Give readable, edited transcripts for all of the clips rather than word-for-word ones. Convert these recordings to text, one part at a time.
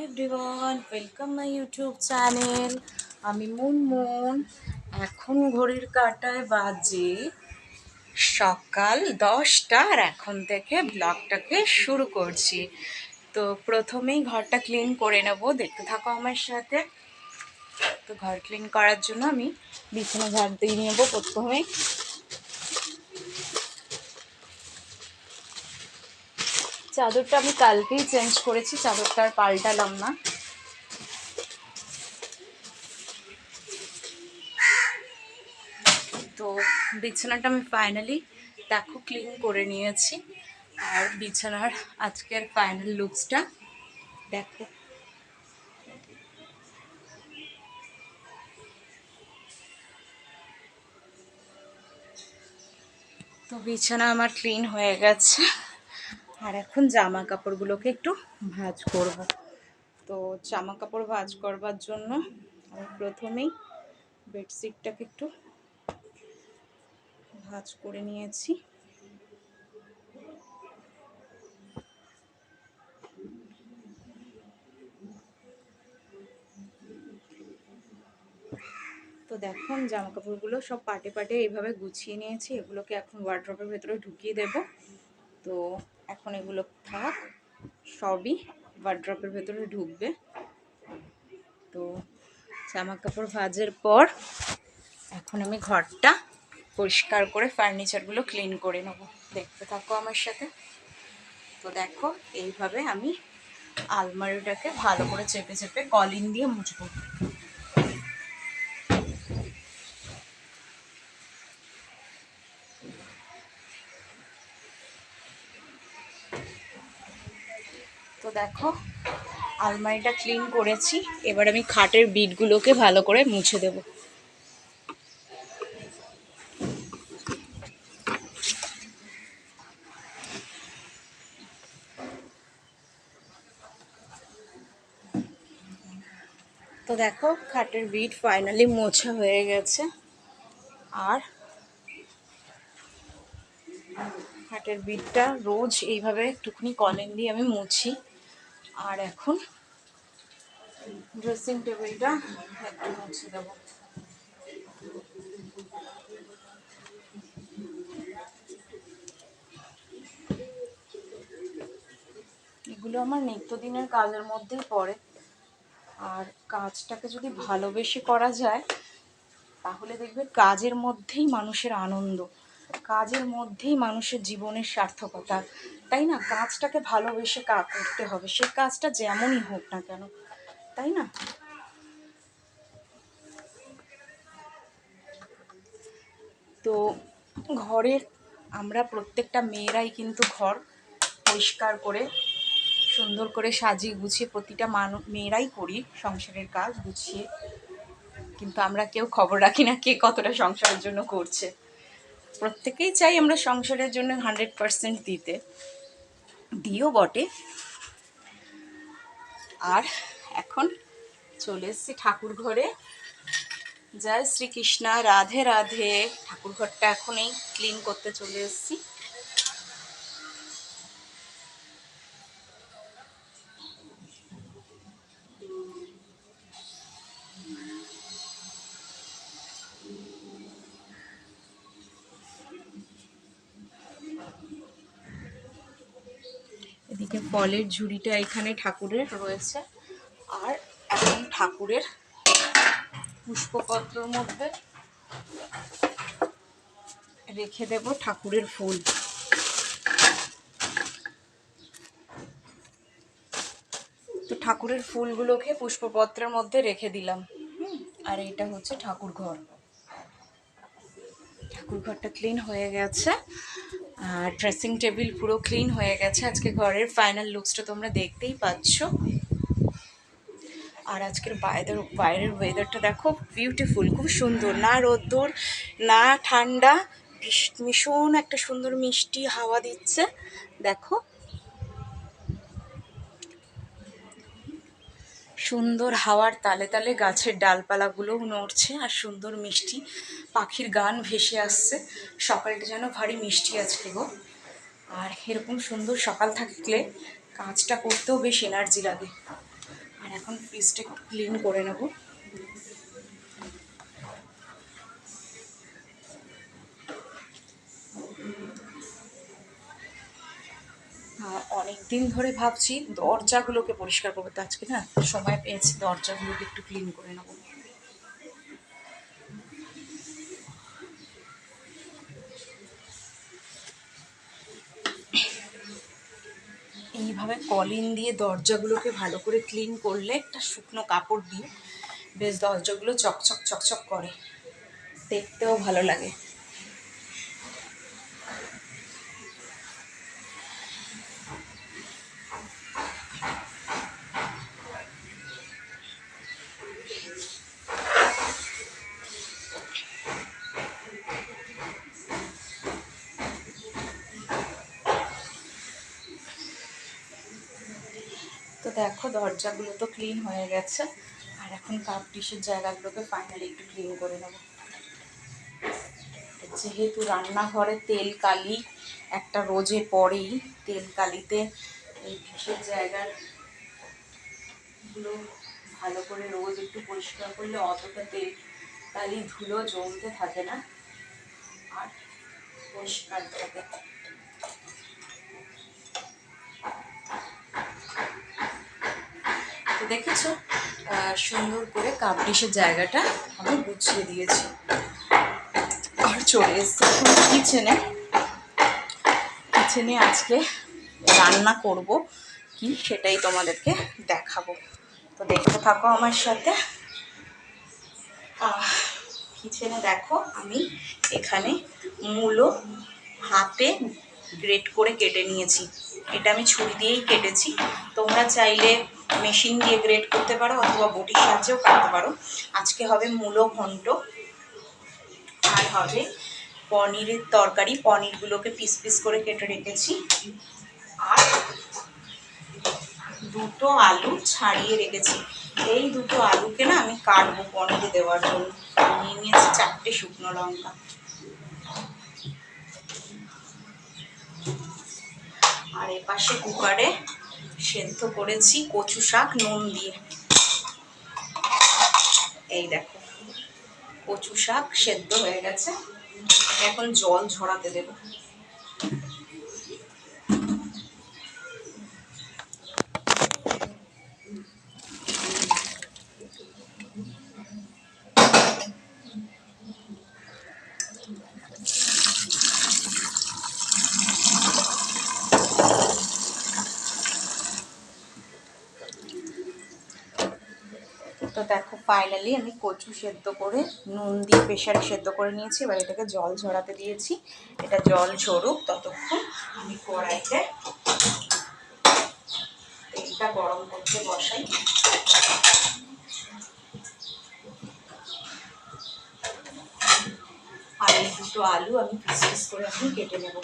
Everyone, welcome my YouTube channel. আমি মুনমুন। এখন ঘড়ির কাঁটায় বাজে সকাল 10টা, আর এখন থেকে ব্লগটাকে শুরু করছি। তো প্রথমেই ঘরটা ক্লিন করে নেব, দেখতে থাকো আমার সাথে। তো ঘর ক্লিন করার জন্য আমি বিছানা ঝাড় দিয়ে নেব প্রথমেই। চাদরটা আমি কালকেই চেঞ্জ করেছি, চাদরটা আর পাল্টালাম না। তো বিছানাটা আমি ফাইনালি দেখো ক্লিন করে নিয়েছি, আর বিছানার আজকের ফাইনাল লুকসটা দেখো। তো বিছানা আমার ক্লিন হয়ে গেছে, আর এখন জামা কাপড়গুলোকে একটু ভাঁজ করব। তো জামা কাপড় ভাঁজ করবার জন্য আমি প্রথমেই বেডশিটটাকে একটু ভাঁজ করে নিয়েছি। তো দেখো আমি জামা কাপড়গুলো সব পাটে পাটে এইভাবে গুছিয়ে নিয়েছি, এগুলোকে এখন ওয়ার্ড্রপের ভেতরে ঢুকিয়ে দেব। তো এখন এগুলো থাক, সবই ওয়ার্ড্রপের ভেতরে ঢুকবে। তো জামা কাপড় ভাঁজের পর এখন আমি ঘরটা পরিষ্কার করে ফার্নিচারগুলো ক্লিন করে নেব, দেখতে থাকো আমার সাথে। তো দেখো এইভাবে আমি আলমারিটাকে ভালো করে চেপে চেপে কলিং দিয়ে মুছবো। তো দেখো আলমারিটা ক্লিন করেছি, এবার আমি খাটের বিটগুলোকে ভালো করে মুছে দেব। তো দেখো খাটের বিট ফাইনালি মোছা হয়ে গেছে, আর খাটের বিটটা রোজ এইভাবে একটুখানি কলিং দিয়ে আমি মুছি। আর এখন ড্রেসিং টেবিলটা একটু মুছে দেবো। এগুলো আমার নিত্যদিনের কাজের মধ্যেই পড়ে, আর কাজটাকে যদি ভালোবেসে করা যায় তাহলে দেখবে কাজের মধ্যেই মানুষের আনন্দ, কাজের মধ্যেই মানুষের জীবনের সার্থকতা। তাই না? কাজটাকে ভালোবেসে করতে হবে, সে কাজটা যেমনই হোক না কেন, তাই না? তো ঘরের আমরা প্রত্যেকটা মেয়েরাই কিন্তু ঘর পরিষ্কার করে সুন্দর করে সাজিয়ে গুছিয়ে প্রতিটা মেয়েরাই করি সংসারের কাজ গুছিয়ে, কিন্তু আমরা কেউ খবর রাখি না কে কতটা সংসারের জন্য করছে। প্রত্যেকেই চাই আমরা সংসারের জন্য 100% দিতে, দিও বটে। আর এখন চলে এসেছি ঠাকুর ঘরে। জয় শ্রীকৃষ্ণ, রাধে রাধে। ঠাকুর ঘরটা এখনই ক্লিন করতে চলে এসেছি। এদিকে ফলের ঝুড়িটা এখানে ঠাকুরের রয়েছে, আর এখন ঠাকুরের পুষ্পপত্রের মধ্যে রেখে দেব ঠাকুরের ফুল। তো ঠাকুরের ফুলগুলোকে পুষ্পপত্রের মধ্যে রেখে দিলাম। আর এটা হচ্ছে ঠাকুর ঘর। ঠাকুর ঘরটা ক্লিন হয়ে গেছে, আর ড্রেসিং টেবিল পুরো ক্লিন হয়ে গেছে। আজকে ঘরের ফাইনাল লুকসটা তোমরা দেখতেই পাচ্ছ। আর আজকের বাইরের ওয়েদারটা দেখো, বিউটিফুল, খুব সুন্দর, না রোদ্দুর না ঠান্ডা, ভীষণ একটা সুন্দর মিষ্টি হাওয়া দিচ্ছে। দেখো সুন্দর হাওয়ার তালে তালে গাছের ডালপালাগুলোও নড়ছে, আর সুন্দর মিষ্টি পাখির গান ভেসে আসছে। সকালটা যেন ভারী মিষ্টি আজকে গো। আর এরকম সুন্দর সকাল থাকলে কাজটা করতেও বেশ এনার্জি লাগে। আর এখন ফ্রিজটা একটু ক্লিন করে নেব। অনেক দিন ধরে ভাবছি দরজাগুলোকে পরিষ্কার করবো, তো আজকে না সময় পেয়েছি, দরজাগুলোকে একটু ক্লিন করে নেব। এইভাবে কলিন দিয়ে দরজাগুলোকে ভালো করে ক্লিন করলে, একটা শুকনো কাপড় দিয়ে বেশ দরজাগুলো চকচক চকচক করে, দেখতেও ভালো লাগে। তো দেখো দরজাগুলো তো ক্লিন হয়ে গেছে, আর এখন কাপ ডিশের জায়গাগুলোকে ফাইনালি একটু ক্লিন করে নেব। যেহেতু রান্নাঘরে তেল কালি একটা রোজে পড়েই, তেল কালিতে এই ডিশের জায়গাগুলো ভালো করে রোজ একটু পরিষ্কার করলে অতটা তেল কালি ধুলো জমতে থাকে না, আর পরিষ্কার থাকে। তো দেখেছো সুন্দর করে কাপ ডিশের জায়গাটা আমি গুছিয়ে দিয়েছি, আর চলে এসছি কিচেনে। কিচেনে আজকে রান্না করব কি সেটাই তোমাদেরকে দেখাবো, তো দেখতে থাকো আমার সাথে। কিচেনে দেখো আমি এখানে মূলো হাতে গ্রেট করে কেটে নিয়েছি, এটা আমি ছুরি দিয়েই কেটেছি, তোমরা চাইলে মেশিন দিয়ে গ্রেট করতে পারো অথবা বটির সাহায্যেও কাটতে পারো। আজকে হবে মূলো ঘন্ট, আর হবে পনিরের তরকারি, পনিরগুলোকে পিস পিস করে কেটে রেখেছি, আর দুটো আলু ছাড়িয়ে রেখেছি। এই দুটো আলুকে না আমি কাটবো পনিরে দেওয়ার জন্য। নিয়ে নিয়েছি 4টে শুকনো লঙ্কা, আর এপাশে কুকারে সেদ্ধ করেছি কচু শাক নুন দিয়ে। এই দেখো কচু শাক সেদ্ধ হয়ে গেছে, এখন জল ঝরাতে দেবো। তো দেখো ফাইনালি আমি কচু সেদ্ধ করে নুন দিয়ে প্রেশারে সেদ্ধ করে নিয়েছি, এবার এটাকে জল ঝরাতে দিয়েছি। এটা জল ঝরুক, ততক্ষণ আমি কড়াইতে তেলটা গরম করতে বসাই। আর এই দুটো আলু আমি পিস পিস করে এখন কেটে নেব।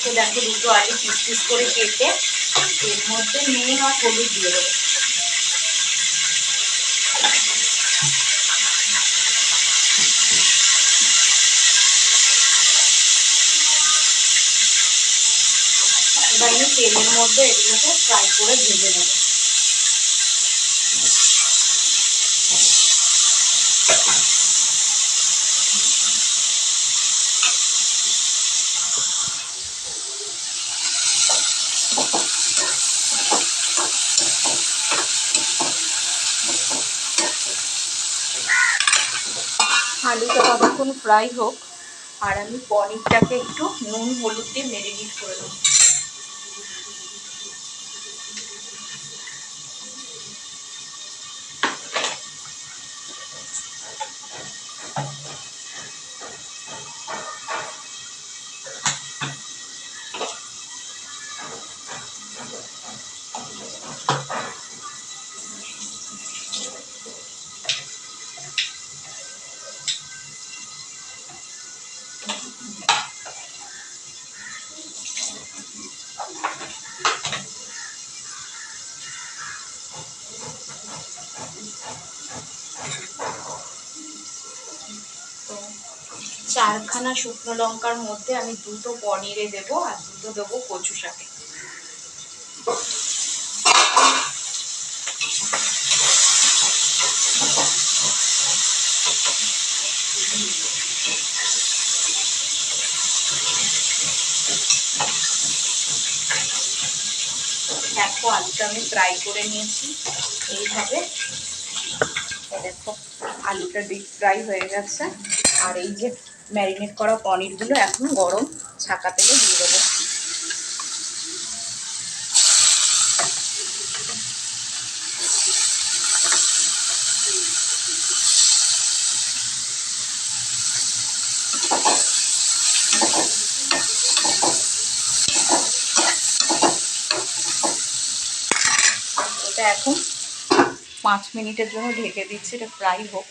তো দেখো দুটো আলু পিস পিস করে কেটে এর মধ্যে নুন আর হলুদ দিয়ে দেবো। এবার আমি তেলের মধ্যে এগুলোকে ফ্রাই করে ভেজে নেব। আলুটা ততক্ষণ ফ্রাই হোক, আর আমি পনিরটাকে একটু নুন হলুদ দিয়ে ম্যারিনেট করে দেবো। তো 4খানা শুকনো লঙ্কার মধ্যে আমি 2টো পনিরে দেবো আর 2টো দেবো কচু শাকে। দেখো আলুটা আমি ফ্রাই করে নিয়েছি এইভাবে। দেখো আলুটা ডিপ ফ্রাই হয়ে গেছে, আর এই যে ম্যারিনেট করা পনিরগুলো এখন গরম ছাকা তেলে দিয়ে দেবো। এটা এখন 5 মিনিটের জন্য ঢেকে দিচ্ছি, এটা ফ্রাই হোক।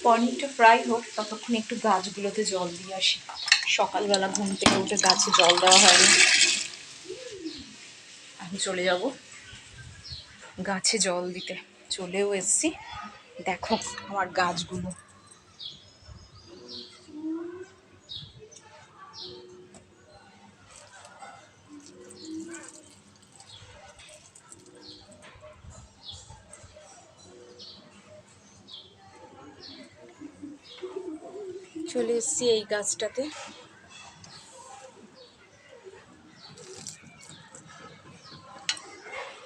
পনিরটা ফ্রাই হোক, ততক্ষণ একটু গাছগুলোতে জল দিয়ে আসি। সকালবেলা ঘুম থেকে উঠে গাছে জল দেওয়া হয়নি। আমি চলে যাব গাছে জল দিতে, চলেও এসছি। দেখো আমার গাছগুলো। চলে এসছি এই গাছটাতে।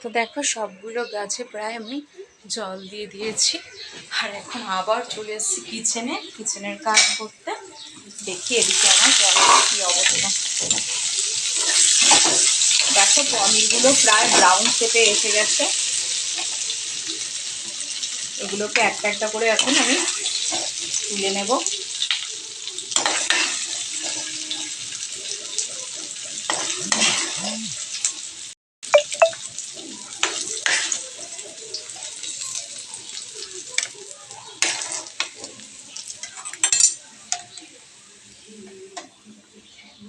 তো দেখো সবগুলো গাছে প্রায় আমি জল দিয়ে দিয়েছি, আর এখন আবার চলে এসেছি কিচেনের কাজ করতে। দেখি এদিকে আমার জলের কি অবস্থা। দেখো পনিরগুলো প্রায় ব্রাউন শেপে এসে গেছে। এগুলোকে একটা একটা করে এখন আমি তুলে নেব।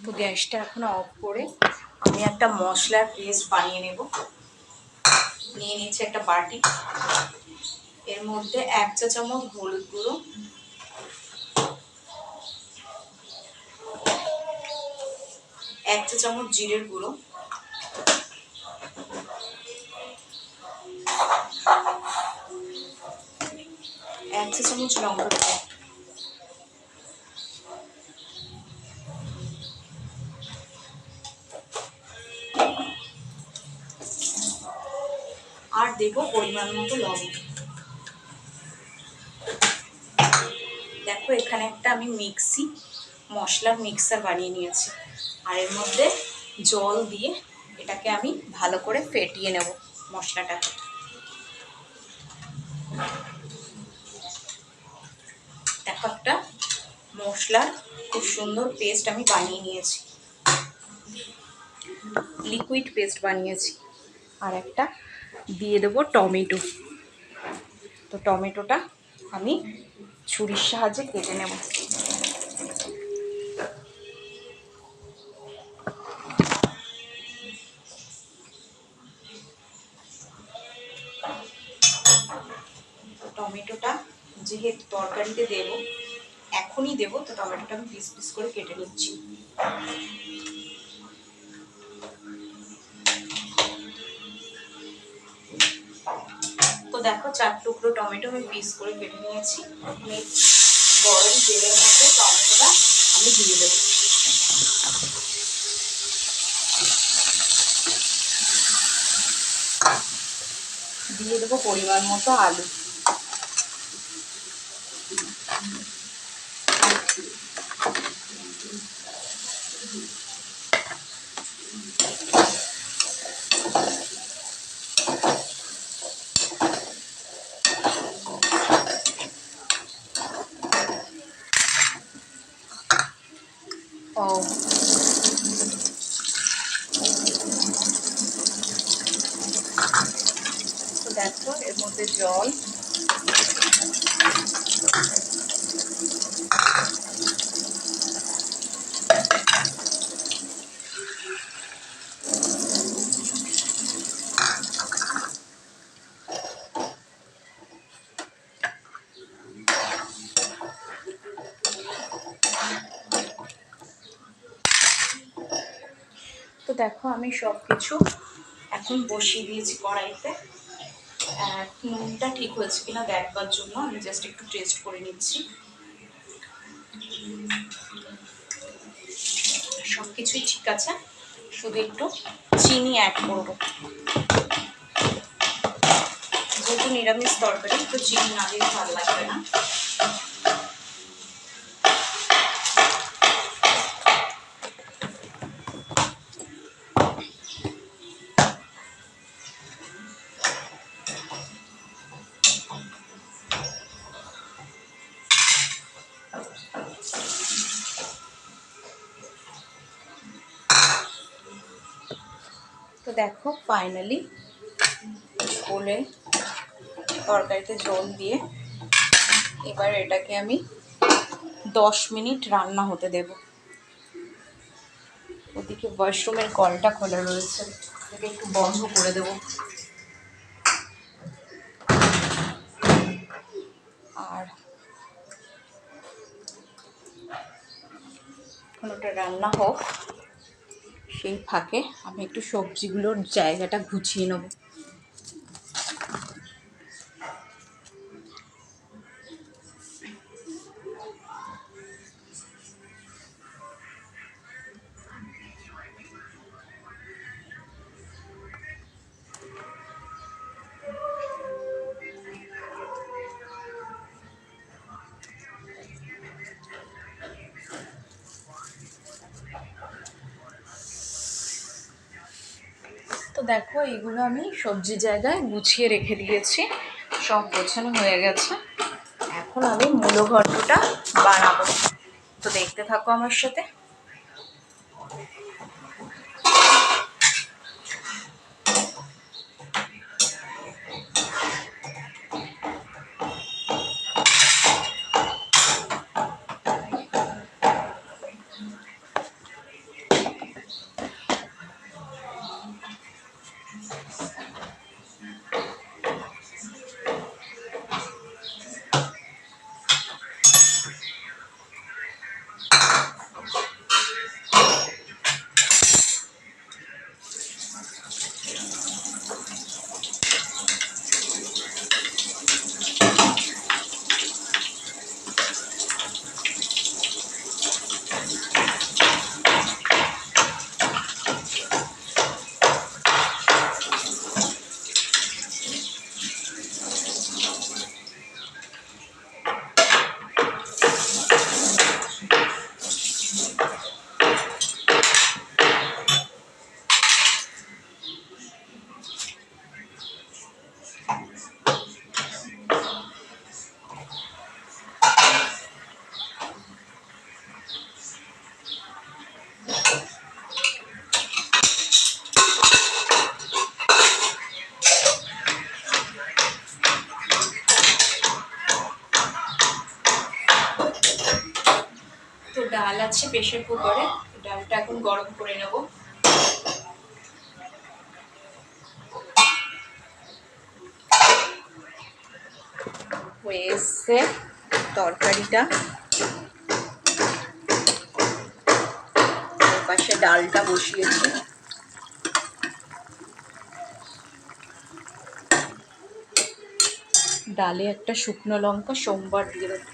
তো গ্যাসটা এখন অফ করে আমি একটা মশলার পেস্ট বানিয়ে নেব। নিয়ে নিচ্ছি একটা বাটি, এর মধ্যে 1 চা চামচ হলুদ গুঁড়ো, 1 চা চামচ জিরের গুঁড়ো, 1 চা চামচ লঙ্কার গুঁড়ো, আর দেবো পরিমাণ মতো লবণ। দেখো এখানে একটা আমি মশলার মিক্সার বানিয়ে নিয়েছি, আর এর মধ্যে জল দিয়ে এটাকে আমি ভালো করে ফেটিয়ে নেব মশলাটাকে। দেখো একটা মশলার খুব সুন্দর পেস্ট আমি বানিয়ে নিয়েছি, লিকুইড পেস্ট বানিয়েছি। আর একটা দিয়ে দেবো টমেটো। তো টমেটোটা আমি ছুরির সাহায্যে কেটে নেব। টমেটোটা যেহেতু তরকারিতে দেব, এখনই দেবো, তো টমেটোটা আমি পিস পিস করে কেটে নিচ্ছি। তো দেখো 4 টুকরো টমেটো আমি পিস করে কেটে নিয়েছি। আমি গরম তেলের মধ্যে টমেটোটা আমি দিয়ে দেবো। দিয়ে দেবো পরিমাণ মতো আলু। তো দেখো এর মধ্যে জল, তো দেখো আমি সব কিছু এখন বসিয়ে দিয়েছি কড়াইতে। নুনটা ঠিক হয়েছে কিনা দেখবার জন্য আমি জাস্ট একটু টেস্ট করে নিচ্ছি। সব কিছুই ঠিক আছে, শুধু একটু চিনি অ্যাড করবো। যেহেতু নিরামিষ তরকারি, একটু চিনি না দিলে ভালো লাগবে না। তো দেখো ফাইনালি ঝোলে তরকারিতে ঝোল দিয়ে এবার এটাকে আমি 10 মিনিট রান্না হতে দেব। ওদিকে ওয়াশরুমের কলটা খোলা রয়েছে, এটাকে একটু বন্ধ করে দেব। আর এখন ওটা রান্না হোক, সেই ফাঁকে আমি একটু সবজিগুলোর জায়গাটা গুছিয়ে নেব। তো দেখো এইগুলো আমি সবজির জায়গায় গুছিয়ে রেখে দিয়েছি, সব গোছানো হয়ে গেছে। এখন আমি মূলো ঘন্টটা বানাবো, তো দেখতে থাকো আমার সাথে। তো ডাল আছে প্রেসার কুকারে, ডালটা এখন গরম করে নেব। হয়ে এসছে তরকারিটা, এপাশে ডালটা বসিয়েছি। ডালে একটা শুকনো লঙ্কা সোমবার দিয়ে দেবো।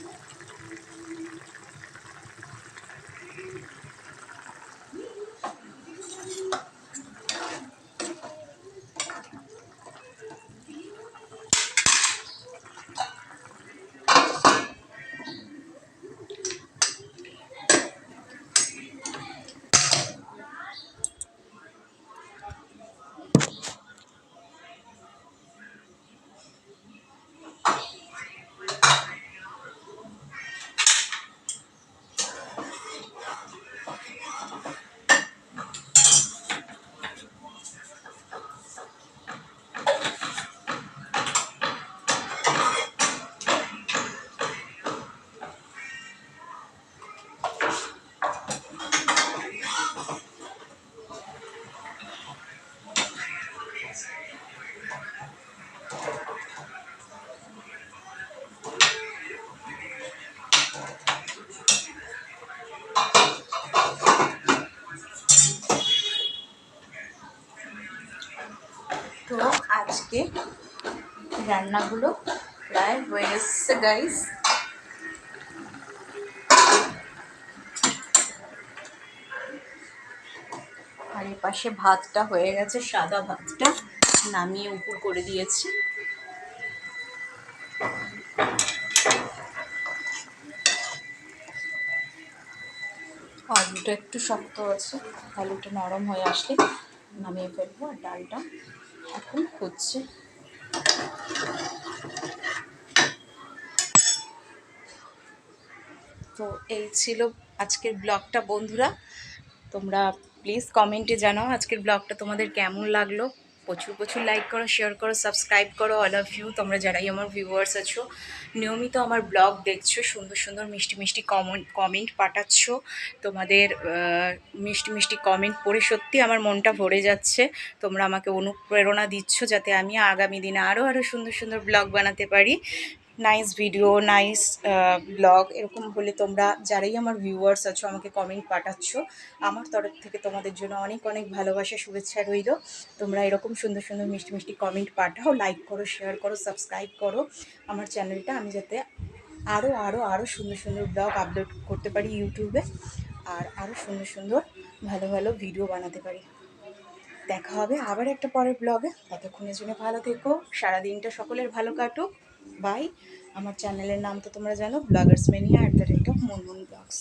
তো আজকে রান্নাগুলো প্রায় হয়ে এসছে গাইস। আর এ পাশে ভাতটা হয়ে গেছে, সাদা ভাতটা নামিয়ে উপর করে দিয়েছি। আলুটা একটু শক্ত আছে, আলুটা নরম হয়ে আসলে নামিয়ে ফেলবো। আর ডালটা এখন হচ্ছে। তো এই ছিল আজকের ব্লগটা বন্ধুরা। তোমরা প্লিজ কমেন্টে জানাও আজকের ব্লগটা তোমাদের কেমন লাগলো। প্রচুর প্রচুর লাইক করো, শেয়ার করো, সাবস্ক্রাইব করো। অল অফ ইউ, তোমরা যারাই আমার ভিউয়ার্স আছো, নিয়মিত আমার ব্লগ দেখছো, সুন্দর সুন্দর মিষ্টি মিষ্টি কমেন্ট পাঠাচ্ছ। তোমাদের মিষ্টি মিষ্টি কমেন্ট পড়ে সত্যি আমার মনটা ভরে যাচ্ছে। তোমরা আমাকে অনুপ্রেরণা দিচ্ছ যাতে আমি আগামী দিনে আরও সুন্দর সুন্দর ব্লগ বানাতে পারি। নাইস ভিডিও, নাইস ব্লগ এরকম হলে তোমরা যারাই আমার ভিউয়ার্স আছো আমাকে কমেন্ট পাঠাচ্ছ, আমার তরফ থেকে তোমাদের জন্য অনেক অনেক ভালোবাসা, শুভেচ্ছা রইল। তোমরা এরকম সুন্দর সুন্দর মিষ্টি মিষ্টি কমেন্ট পাঠাও, লাইক করো, শেয়ার করো, সাবস্ক্রাইব করো আমার চ্যানেলটা, আমি যাতে আরও আরও আরও সুন্দর সুন্দর ব্লগ আপলোড করতে পারি ইউটিউবে, আর আরও সুন্দর সুন্দর ভালো ভালো ভিডিও বানাতে পারি। দেখা হবে আবার একটা পরের ব্লগে। ততক্ষণের জন্য ভালো থেকো, সারাদিনটা সকলের ভালো কাটুক। বাই। আমার চ্যানেলের নাম তো তোমরা জানো, ব্লগার্স ম্যানিয়া @ মুনমুন ব্লগস।